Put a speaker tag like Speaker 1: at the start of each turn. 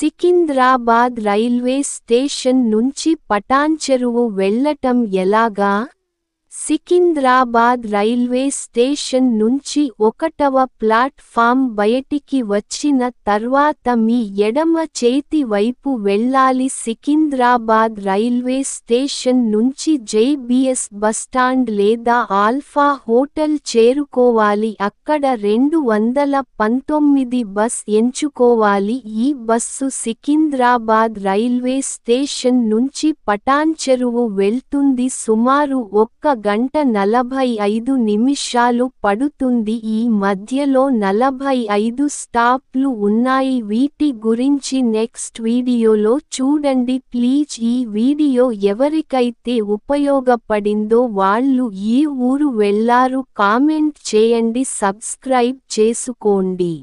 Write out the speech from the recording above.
Speaker 1: Secunderabad railway station నుంచి పటాన్చెరువు వెళ్ళటం ఎలాగా? సికింద్రాబాద్ రైల్వే స్టేషన్ నుంచి 1వ ప్లాట్ఫామ్ బయటికి వచ్చిన తర్వాత మీ ఎడమ చేతి వైపు వెళ్ళాలి. సికింద్రాబాద్ రైల్వే స్టేషన్ నుంచి జేబీఎస్ బస్టాండ్ లేదా ఆల్ఫా హోటల్ చేరుకోవాలి. అక్కడ 219 బస్ ఎంచుకోవాలి. ఈ బస్సు సికింద్రాబాద్ రైల్వే స్టేషన్ నుంచి పటాన్చెరువు వెళ్తుంది. సుమారు 1 గంట 45 నిమిషాలు పడుతుంది. ఈ మధ్యలో 45 స్టాప్లు ఉన్నాయి. వీటి గురించి నెక్స్ట్ వీడియోలో చూడండి. ప్లీజ్ ఈ వీడియో ఎవరికైతే ఉపయోగపడిందో వాళ్ళు ఏ ఊరు వెళ్లారు కామెంట్ చేయండి. సబ్స్క్రైబ్ చేసుకోండి.